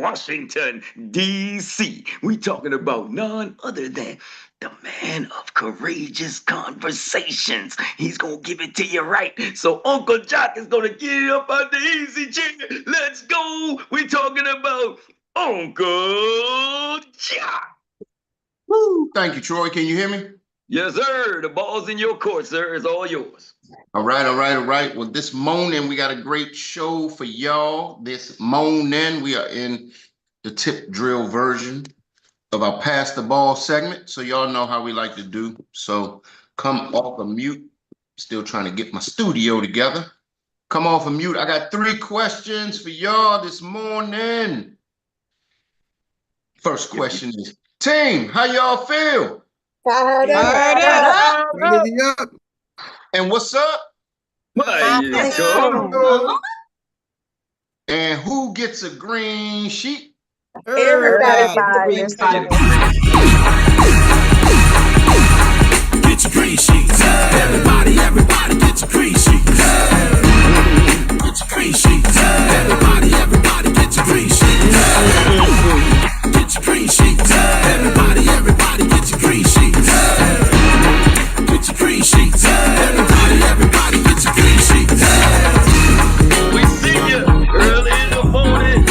Washington, D.C. We talking about none other than the man of courageous conversations. He's gonna give it to you right. So Uncle Jock is gonna get it up on the easy chair. Let's go. We talking about Uncle Jock. Woo. Thank you, Troy. Can you hear me? Yes, sir. The ball's in your court, sir. It's all yours. All right. Well, this morning we got a great show for y'all. This morning we are in the tip drill version of our Pass the Ball segment. So y'all know how we like to do. So come off of mute. Still trying to get my studio together. Come off of mute. I got 3 questions for y'all this morning. First question is, team, how y'all feel? Fired up. And what's up? And who gets a green sheet? Everybody gets a green sheet. Get your green sheets. Everybody gets a green sheet. Get your green sheets. Everybody gets a green sheet. Get your green sheets. Everybody gets a green sheet. Get your green sheets. Everybody gets a green sheet. We see you early in the morning.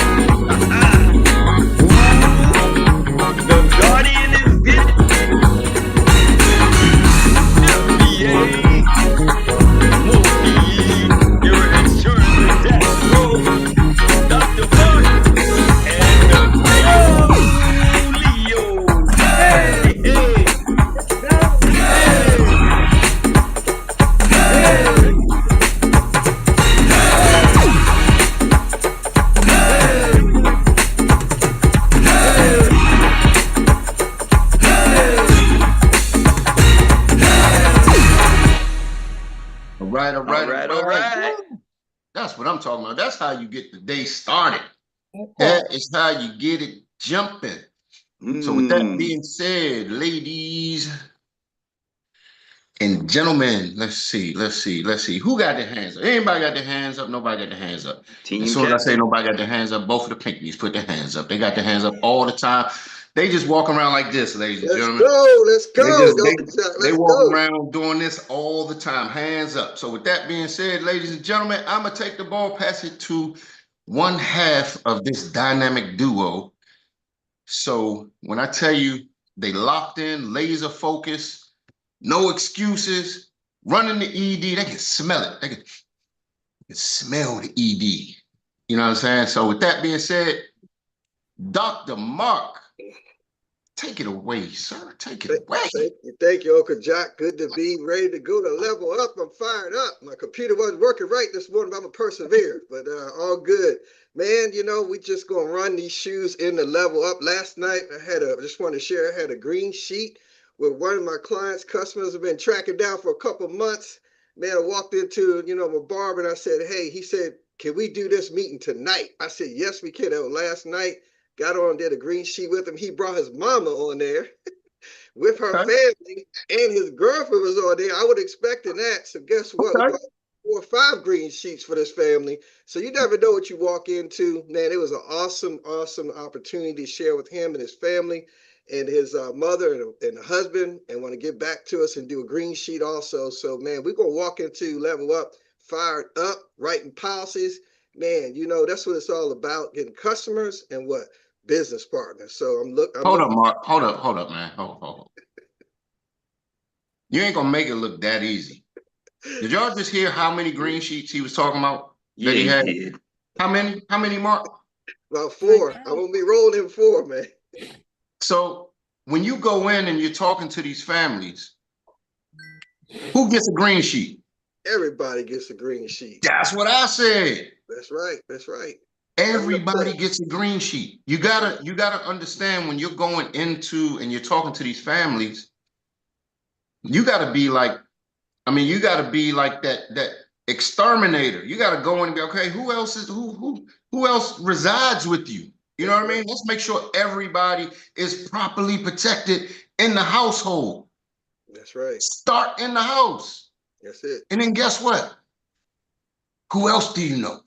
The Guardian is getting FBA. Mookie, your insurance and tax pro. Dr. Mark and the Leo. Hey, hey. All right. That's what I'm talking about. That's how you get the day started. That is how you get it jumping. So with that being said, ladies and gentlemen, let's see. Who got their hands up? Anybody got their hands up? Nobody got their hands up. As soon as I say nobody got their hands up, both of the pinkies put their hands up. They got their hands up all the time. They just walk around like this, ladies and gentlemen. Let's go. They walk around doing this all the time, hands up. So with that being said, ladies and gentlemen, I'm going to take the ball, pass it to one half of this dynamic duo. So when I tell you they locked in, laser focused, no excuses, running the ED, they can smell it. They can smell the ED. You know what I'm saying? So with that being said, Dr. Mark, take it away, sir. Take it away. Thank you, Uncle Jock. Good to be ready to go to level up. I'm fired up. My computer wasn't working right this morning, but I'm going to persevere. But all good. Man, you know, we just going to run these shoes in the level up. Last night, I just want to share, I had a green sheet with one of my clients. Customers have been tracking down for a couple of months. Man, I walked into, my barber and I said, hey, he said, can we do this meeting tonight? I said, yes, we can. That was last night. Got on, did a green sheet with him. He brought his mama on there with her family, and his girlfriend was on there. I would expect that. So guess what? We got 4 or 5 green sheets for this family. So you never know what you walk into. Man, it was an awesome opportunity to share with him and his family and his mother and the husband, and want to get back to us and do a green sheet also. So, man, we're going to walk into level up, fired up, writing policies. Man, that's what it's all about, getting customers and what? Business partners. So hold up, Mark. Hold up, man. Hold up. You ain't gonna make it look that easy. Did y'all just hear how many green sheets he was talking about that he had? How many, Mark? About 4. I'm gonna be rolling in 4, man. So when you go in and you're talking to these families, who gets a green sheet? Everybody gets a green sheet. That's what I said. That's right. Everybody gets a green sheet. You gotta understand, when you're going into and you're talking to these families, you gotta be like, that exterminator. You gotta go in and be, okay, who else resides with you? You know what I mean? Let's make sure everybody is properly protected in the household. That's right. Start in the house. That's it. And then guess what? Who else do you know?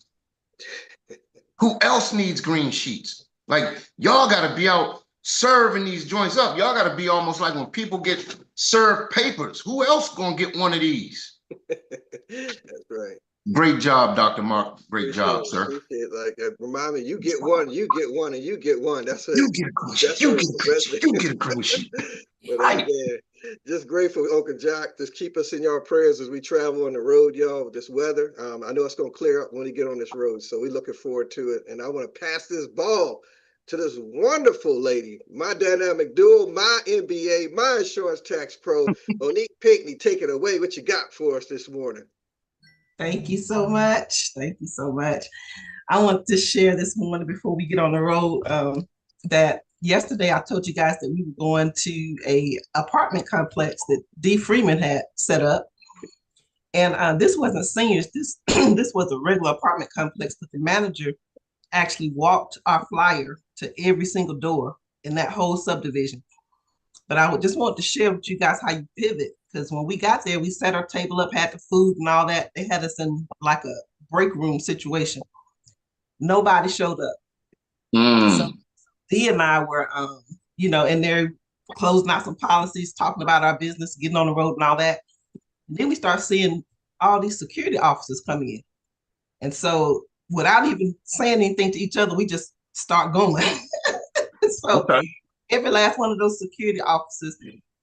Who else needs green sheets? Like, y'all got to be out serving these joints up. Y'all got to be almost like when people get served papers. Who else going to get one of these? That's right. Great job, Dr. Mark. Great Appreciate job, it. sir. Appreciate it. Like, remind me, you get one, you get one, and you get one. That's it. You get a great sheet. You get a great sheet. You get a great sheet. But Right. man, just grateful, Uncle Jack. Just keep us in your prayers as we travel on the road, y'all, with this weather. I know it's gonna clear up when we get on this road, so we're looking forward to it. And I want to pass this ball to this wonderful lady, my dynamic duo, my MBA, my insurance tax pro, Monique Pinckney. Take it away. What you got for us this morning? Thank you so much. Thank you so much. I want to share this morning before we get on the road that yesterday I told you guys that we were going to a apartment complex that D. Freeman had set up. And this wasn't seniors, this was a regular apartment complex, but the manager actually walked our flyer to every single door in that whole subdivision. But I would just want to share with you guys how you pivot, because when we got there, we set our table up, had the food and all that. They had us in like a break room situation. Nobody showed up. So Dee and I were, in there closing out some policies, talking about our business, getting on the road and all that. And then we start seeing all these security officers coming in. And so without even saying anything to each other, we just start going. So every last one of those security officers,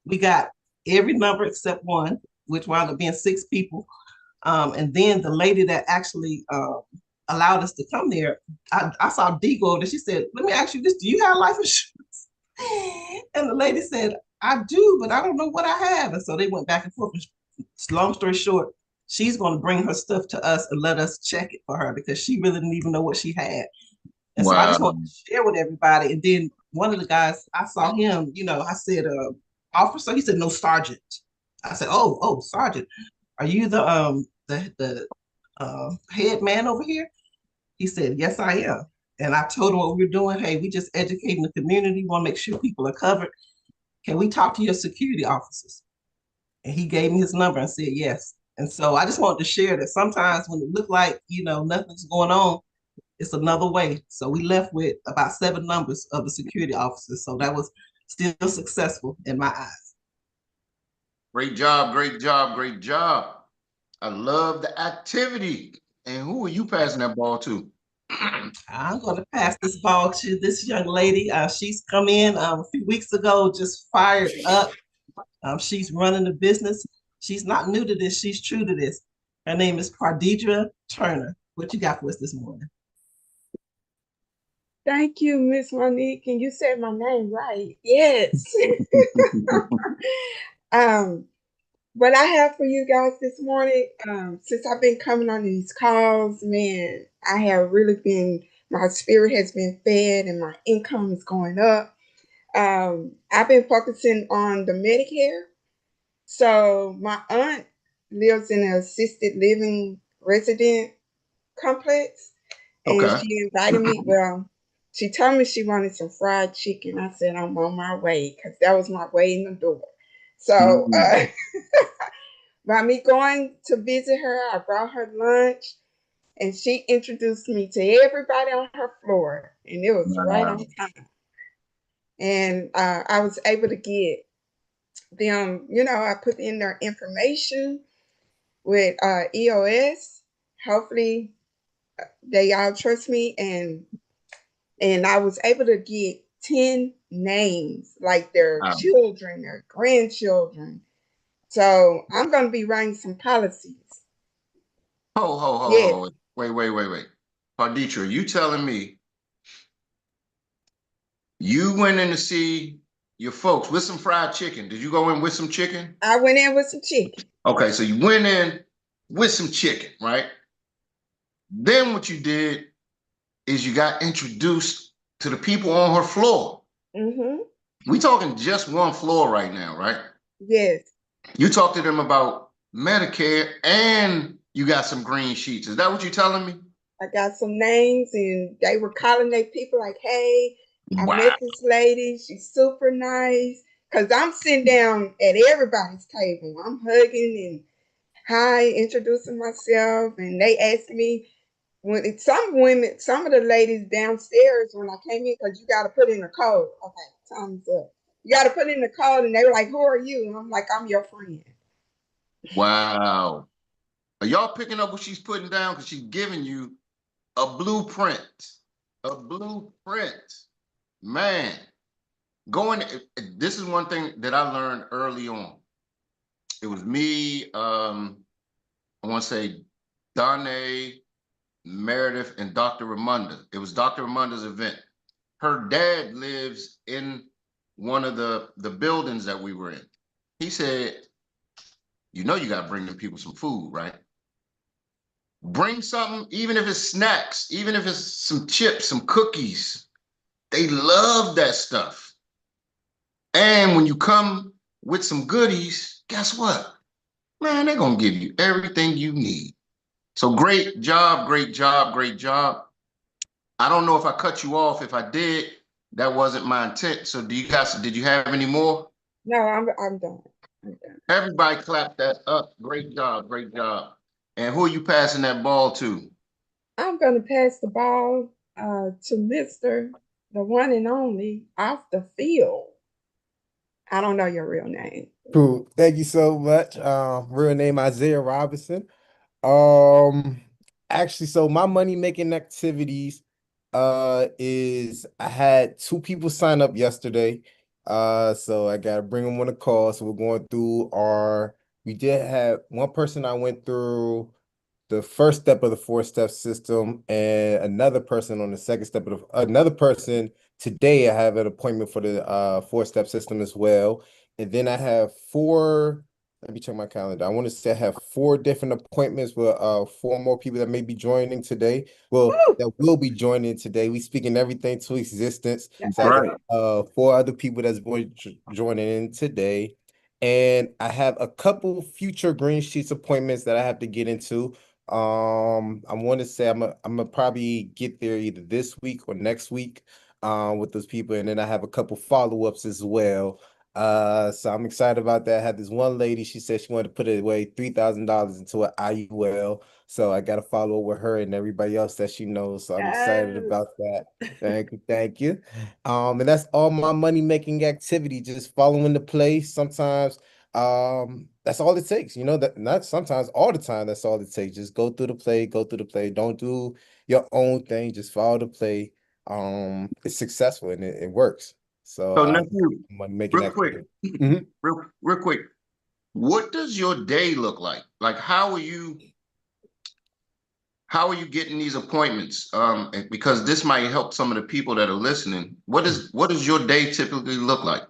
we got every number except one, which wound up being 6 people. And then the lady that actually allowed us to come there, I saw Dee go over there. She said, "Let me ask you this, do you have life insurance?" And the lady said, "I do, but I don't know what I have." And so they went back and forth. Long story short, she's going to bring her stuff to us and let us check it for her because she really didn't even know what she had. And so I just want to share with everybody. And then one of the guys, I saw him, I said, "Officer?" He said, "No, sergeant." I said, oh, sergeant. Are you the head man over here?" He said, "Yes, I am." And I told him what we were doing. "Hey, we just educating the community. We want to make sure people are covered. Can we talk to your security officers?" And he gave me his number and said yes. And so I just wanted to share that sometimes when it looked like, nothing's going on, it's another way. So we left with about 7 numbers of the security officers. So that was still successful in my eyes. Great job, great job, great job. I love the activity. And who are you passing that ball to? I'm going to pass this ball to this young lady. She's come in a few weeks ago, just fired up. She's running the business. She's not new to this. She's true to this. Her name is 𝗯𝗿𝗲 Turner. What you got for us this morning? Thank you, Miss Monique. And you said my name right. Yes. What I have for you guys this morning, since I've been coming on these calls, man, I have really been, my spirit has been fed and my income is going up. I've been focusing on the Medicare. So my aunt lives in an assisted living resident complex. And she invited me, she told me she wanted some fried chicken. I said, I'm on my way, because that was my way in the door. So by me going to visit her, I brought her lunch, and she introduced me to everybody on her floor, and it was right on time. And I was able to get them, I put in their information with EOS. Hopefully they all trust me, and I was able to get 10 names, like their children, their grandchildren. So I'm going to be writing some policies. Wait. 𝗯𝗿𝗲, you telling me you went in to see your folks with some fried chicken? Did you go in with some chicken? I went in with some chicken. Okay, so you went in with some chicken, right? Then what you did is you got introduced to the people on her floor. We talking just one floor right now, right? Yes. You talked to them about Medicare and you got some green sheets. Is that what you're telling me? I got some names, and they were calling their people like, "Hey, I met this lady. She's super nice." Because I'm sitting down at everybody's table. I'm hugging and hi, introducing myself. And they asked me, some of the ladies downstairs when I came in, because you got to put in a code. Okay, time's up. You got to put in the code, and they were like, "Who are you?" And I'm like, "I'm your friend." Wow. Are y'all picking up what she's putting down? Because she's giving you a blueprint. A blueprint. Man, this is one thing that I learned early on. It was me, I want to say Donna, Meredith, and Dr. Ramunda. It was Dr. Ramunda's event. Her dad lives in one of the buildings that we were in. He said, you know, you got to bring them people some food, right? Bring something, even if it's snacks, even if it's some chips, some cookies. They love that stuff. And when you come with some goodies, guess what? Man, they're going to give you everything you need. So great job, great job, great job. I don't know if I cut you off. If I did, that wasn't my intent. So did you have any more? No, I'm done. I'm done. Everybody clap that up. Great job, great job. And who are you passing that ball to? I'm going to pass the ball to Mr. the one and only off the field. I don't know your real name. Cool. Thank you so much. Real name 𝗖cie Robinson. Actually, so my money making activities is I had 2 people sign up yesterday. So I gotta bring them on a call. So we're going through we did have one person I went through the first step of the 4-step system, and another person on the second step of another person today. I have an appointment for the 4-step system as well. And then I have 4, let me check my calendar. I want to say I have 4 different appointments with 4 more people that may be joining today. Well, that will be joining today. We speaking everything to existence. So I got 4 other people that's going to joining in today. And I have a couple future green sheets appointments that I have to get into. I want to say I'm gonna probably get there either this week or next week with those people, and then I have a couple follow-ups as well. So I'm excited about that. I had this one lady, she said she wanted to put away $3,000 into an IUL. So I got to follow up with her and everybody else that she knows. So I'm excited about that. Thank you, thank you. And that's all my money making activity, just following the play. Sometimes that's all it takes, you know, that not sometimes, all the time, that's all it takes. Just go through the play, don't do your own thing, just follow the play. It's successful and it works. So nephew, making real quick, real quick, what does your day look like? Like, how are you getting these appointments? Because this might help some of the people that are listening. What does your day typically look like?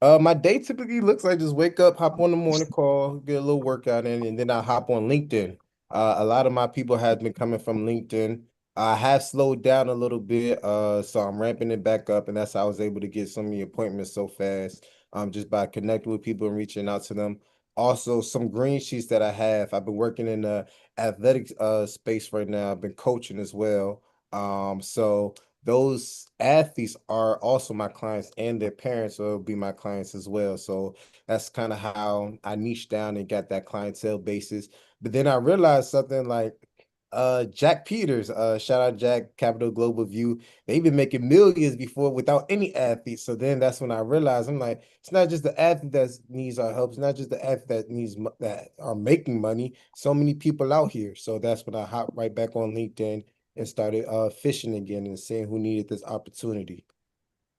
My day typically looks like just wake up, hop on the morning call, get a little workout in, and then I hop on LinkedIn. A lot of my people have been coming from LinkedIn. I have slowed down a little bit, so I'm ramping it back up, and that's how I was able to get so many appointments so fast, just by connecting with people and reaching out to them. Also, some green sheets that I have. I've been working in the athletics space right now. I've been coaching as well. So those athletes are also my clients, and their parents will be my clients as well. So that's kind of how I niched down and got that clientele basis. But then I realized something like Jack Peters, shout out Jack, Capital Global View. They've been making millions before without any athletes. So then that's when I realized, I'm like, it's not just the athlete that needs our help. It's not just the athlete that needs that are making money. So many people out here. So that's when I hopped right back on LinkedIn and started fishing again and seeing who needed this opportunity.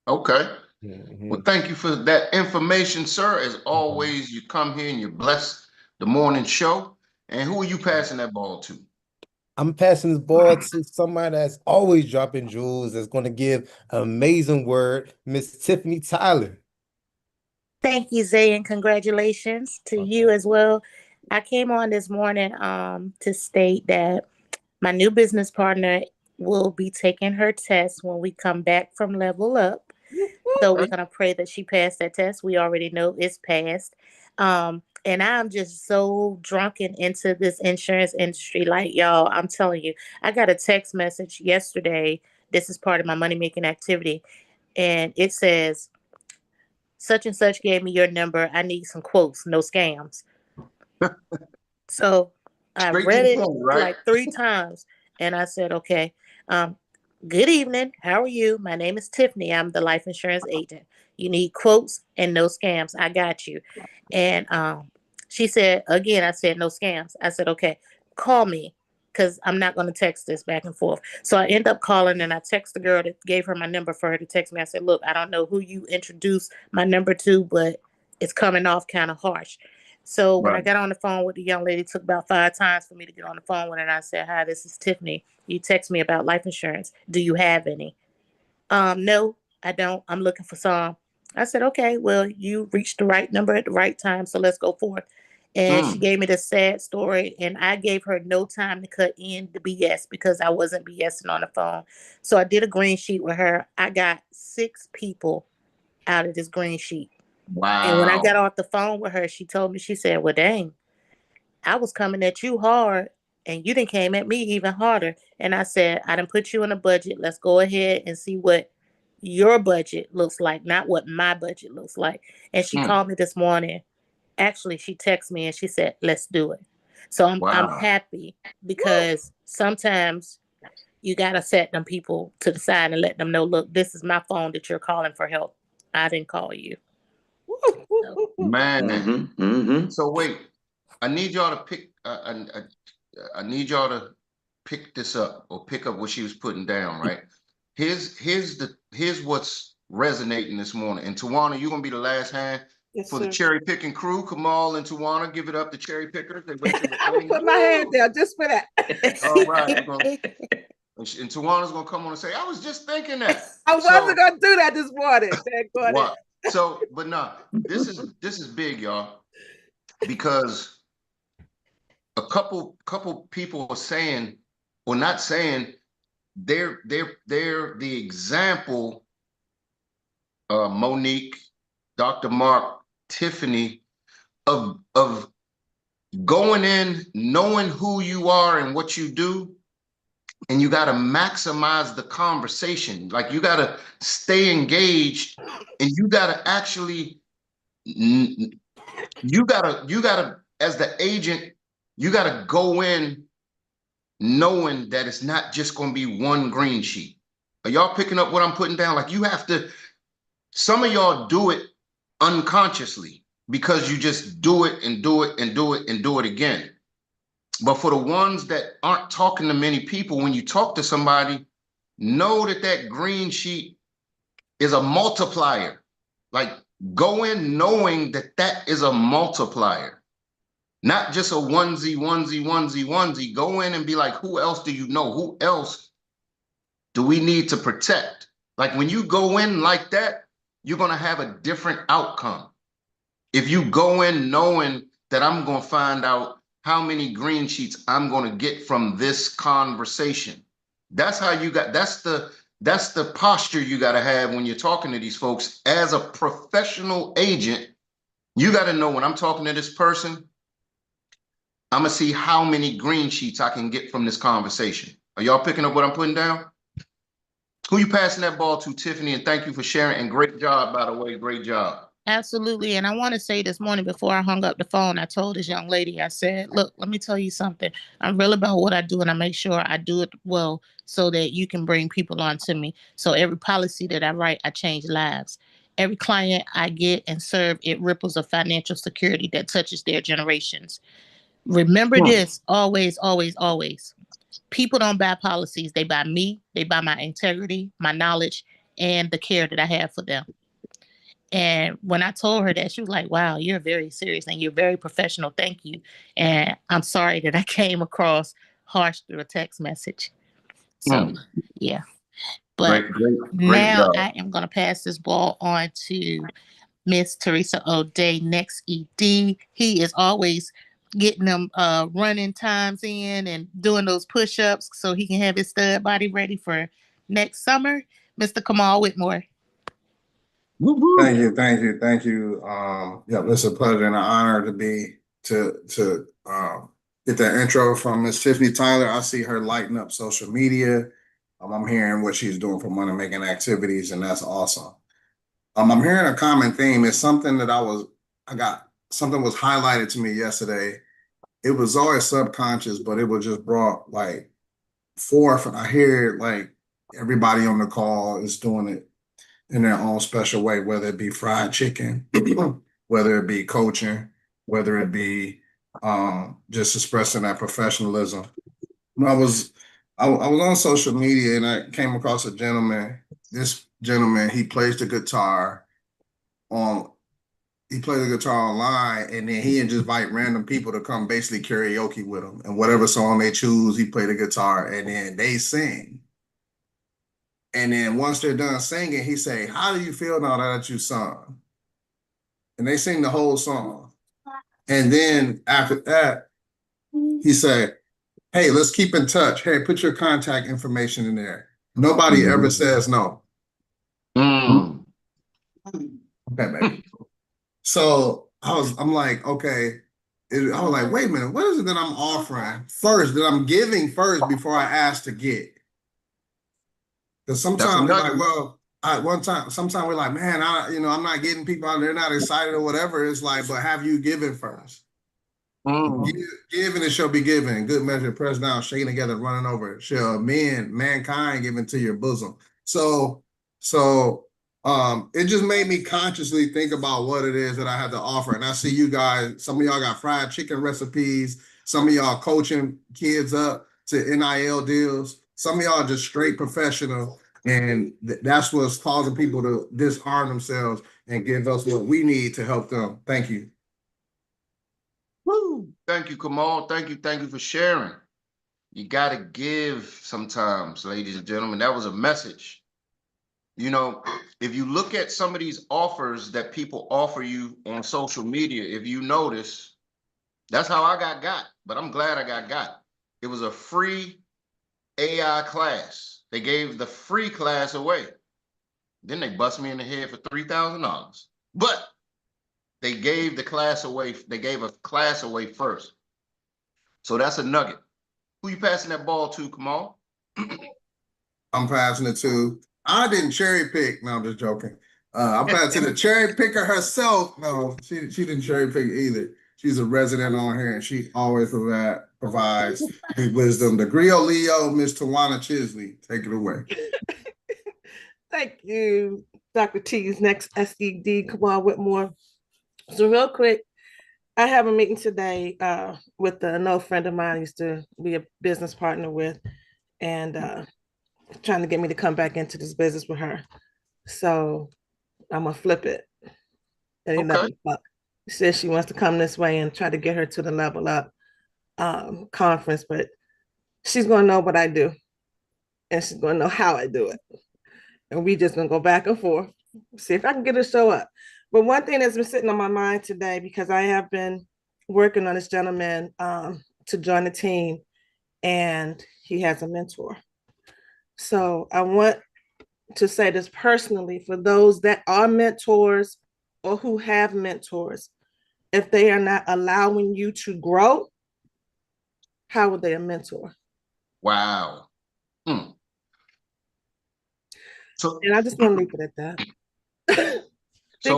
Okay. Well, thank you for that information, sir. As always, you come here and you bless the morning show. And who are you passing that ball to? I'm passing this ball to somebody that's always dropping jewels, that's going to give an amazing word, Miss Tiffany Tyler. Thank you, Zay, and congratulations to you as well. I came on this morning to state that my new business partner will be taking her test when we come back from Level Up. So we're going to pray that she passed that test. We already know it's passed. And I'm just so drunken into this insurance industry. Like, y'all, I'm telling you, I got a text message yesterday. This is part of my money-making activity. And it says, such and such gave me your number. I need some quotes, no scams. So I read it like 3 times. And I said, okay, good evening. How are you? My name is Tiffany. I'm the life insurance agent. You need quotes and no scams. I got you. And she said, again, I said, no scams. I said, okay, call me because I'm not going to text this back and forth. So I end up calling and I text the girl that gave her my number for her to text me. I said, look, I don't know who you introduced my number to, but it's coming off kind of harsh. So when I got on the phone with the young lady, it took about 5 times for me to get on the phone with her. And I said, hi, this is Tiffany. You text me about life insurance. Do you have any? No, I don't. I'm looking for some. I said, okay, well, you reached the right number at the right time. So let's go forth. And she gave me this sad story. And I gave her no time to cut in the BS because I wasn't BSing on the phone. So I did a green sheet with her. I got 6 people out of this green sheet. Wow. And when I got off the phone with her, she told me, she said, well, dang, I was coming at you hard and you done came at me even harder. And I said, I done put you on a budget. Let's go ahead and see what your budget looks like, not what my budget looks like. And she called me this morning. Actually, she texted me and she said, let's do it. So I'm happy because sometimes you got to set them people to the side and let them know, look, this is my phone that you're calling for help. I didn't call you. Man. So wait, I need y'all to pick. I need y'all to pick this up or pick up what she was putting down. Right. Here's what's resonating this morning. And Tawana, you're gonna be the last hand for the cherry picking crew. Kamal and Tawana, give it up to cherry pickers. They wait I will put my hand there just for that. All right. And Tawana's gonna come on and say, I was just thinking that. I wasn't gonna do that this morning. What? So, but no, this is big, y'all, because a couple people are saying, or not saying, they're the example. Monique, Dr. Mark, Tiffany, of going in, knowing who you are and what you do, and you got to maximize the conversation. Like you got to stay engaged, and you got to actually, you got to, as the agent, you got to go in knowing that it's not just going to be one green sheet. Are y'all picking up what I'm putting down? Like you have to, some of y'all do it unconsciously because you just do it and do it and do it and do it again. But for the ones that aren't talking to many people, when you talk to somebody, know that that green sheet is a multiplier. Like go in knowing that that is a multiplier, not just a onesie, onesie, onesie, onesie. Go in and be like, who else do you know? Who else do we need to protect? Like when you go in like that, you're going to have a different outcome. If you go in knowing that I'm going to find out how many green sheets I'm going to get from this conversation. That's how you got, that's the posture you got to have when you're talking to these folks. As a professional agent, you got to know when I'm talking to this person, I'm going to see how many green sheets I can get from this conversation. Are y'all picking up what I'm putting down? Who you passing that ball to, Tiffany? And thank you for sharing. And great job, by the way. Great job. Absolutely. And I want to say this morning before I hung up the phone, I told this young lady, I said, look, let me tell you something. I'm real about what I do and I make sure I do it well so that you can bring people on to me. So every policy that I write, I change lives. Every client I get and serve, it ripples of financial security that touches their generations. Remember this, always, always, always. People don't buy policies. They buy me. They buy my integrity, my knowledge, and the care that I have for them. And when I told her that, she was like, wow, you're very serious and you're very professional. Thank you. And I'm sorry that I came across harsh through a text message. So, yeah. But great now job. I am going to pass this ball on to Miss 𝗱cie %, next ED. He is always getting them running times in and doing those push-ups so he can have his stud body ready for next summer. Mr. Kamal Whitmore. Thank you. Yeah, it's a pleasure and an honor to get that intro from Miss Tiffany Tyler. I see her lighting up social media. I'm hearing what she's doing for money making activities, and that's awesome. I'm hearing a common theme. It's something that something was highlighted to me yesterday. It was always subconscious, but it was just brought like fourth, I hear like everybody on the call is doing it in their own special way, whether it be fried chicken, whether it be coaching, whether it be just expressing that professionalism. I was on social media and I came across a gentleman. This gentleman, he plays the guitar on. He plays the guitar online, and then he just invite random people to come basically karaoke with him. And whatever song they choose, he play the guitar, and then they sing. And then once they're done singing, he say, "How do you feel now that you sung?" And they sing the whole song. And then after that, he said, "Hey, let's keep in touch. Hey, put your contact information in there." Nobody ever says no. Okay, baby. So I'm like, okay. I was like, wait a minute, what is it that I'm offering first, that I'm giving first before I ask to get? Because sometimes we're like, well, sometimes we're like, man, I'm not getting people out, they're not excited or whatever. It's like, but have you given first? Give and it shall be given. Good measure, pressed down, shaking together, running over. Shall mankind give into your bosom. So it just made me consciously think about what it is that I have to offer. And I see you guys, some of y'all got fried chicken recipes. Some of y'all coaching kids up to NIL deals. Some of y'all just straight professional. And that's what's causing people to disarm themselves and give us what we need to help them. Thank you. Woo! Thank you, Kamal. Thank you for sharing. You got to give sometimes, ladies and gentlemen. That was a message. You know, if you look at some of these offers that people offer you on social media, if you notice, that's how I got. But I'm glad I got. It was a free AI class. They gave the free class away. Then they bust me in the head for $3,000. But they gave the class away. They gave a class away first. So that's a nugget. Who you passing that ball to, Kamal? I'm passing it to. I didn't cherry pick. No, I'm just joking. I'm passing to the cherry picker herself. No, she didn't cherry pick either. She's a resident on here, and she always provides good wisdom. The Griot Leo, Miss Tawana Chisley. Take it away. Thank you, Dr. T's next SED, Kamal Whitmore. So real quick, I have a meeting today with an old friend of mine I used to be a business partner with, and trying to get me to come back into this business with her. So I'm gonna flip it at 11 o'clock. She says she wants to come this way and try to get her to the Level Up conference, but she's gonna know what I do, and she's gonna know how I do it, and we just gonna go back and forth, see if I can get her to show up. But one thing that's been sitting on my mind today, because I have been working on this gentleman to join the team, and he has a mentor. So I want to say this personally for those that are mentors or who have mentors. If they are not allowing you to grow, how are they a mentor? Wow. So, and I just want to leave it at that. So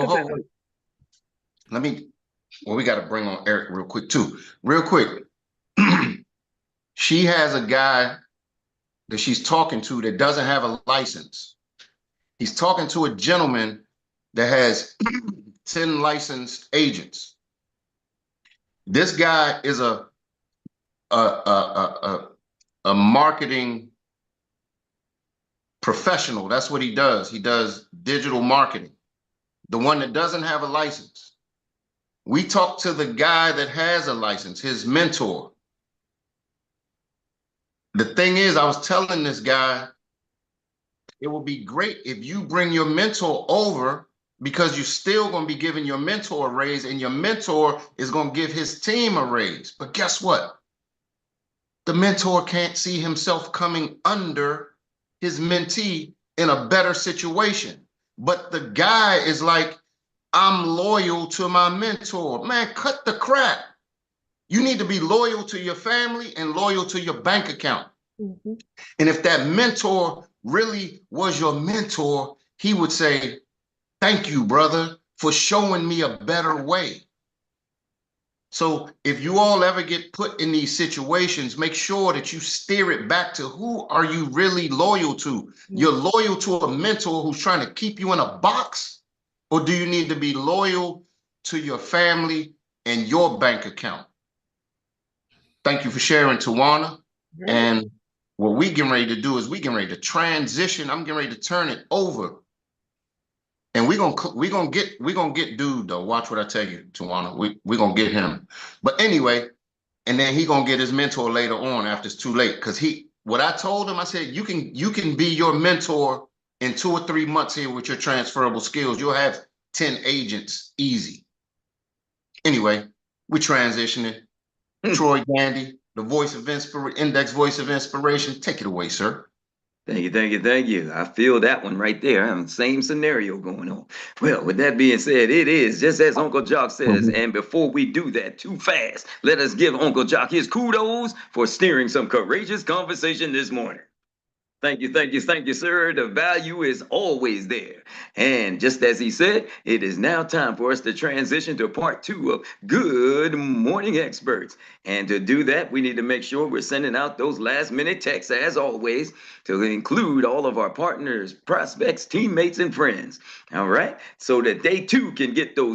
we got to bring on Eric real quick too. Real quick. She has a guy that she's talking to that doesn't have a license. He's talking to a gentleman that has 10 licensed agents. This guy is a marketing professional. That's what he does. He does digital marketing. The one that doesn't have a license. We talked to the guy that has a license, his mentor. The thing is, I was telling this guy, it would be great if you bring your mentor over, because you're still going to be giving your mentor a raise, and your mentor is going to give his team a raise. But guess what? The mentor can't see himself coming under his mentee in a better situation. But the guy is like, I'm loyal to my mentor. Man, cut the crap. You need to be loyal to your family and loyal to your bank account. Mm-hmm. And if that mentor really was your mentor, he would say, thank you, brother, for showing me a better way. So if you all ever get put in these situations, make sure that you steer it back to who are you really loyal to? You're loyal to a mentor who's trying to keep you in a box, or do you need to be loyal to your family and your bank account? Thank you for sharing, Tawana. And what we getting ready to do is we getting ready to transition. I'm getting ready to turn it over. And we're gonna get dude though. Watch what I tell you, Tawana. We're gonna get him. But anyway, and then he gonna get his mentor later on after it's too late. Cause what I told him, I said, you can be your mentor in 2 or 3 months here with your transferable skills. You'll have 10 agents easy. Anyway, we're transitioning. Troy Gandy, the voice of index voice of inspiration. Take it away, sir. Thank you, thank you, thank you. I feel that one right there. I'm the same scenario going on. Well, with that being said, it is just as Uncle Jock says. And before we do that too fast, let us give Uncle Jock his kudos for steering some courageous conversation this morning. Thank you, thank you, thank you, sir. The value is always there. And just as he said, it is now time for us to transition to part 2 of Good Morning Experts. And to do that, we need to make sure we're sending out those last-minute texts, as always, to include all of our partners, prospects, teammates, and friends. All right? So that they too can get those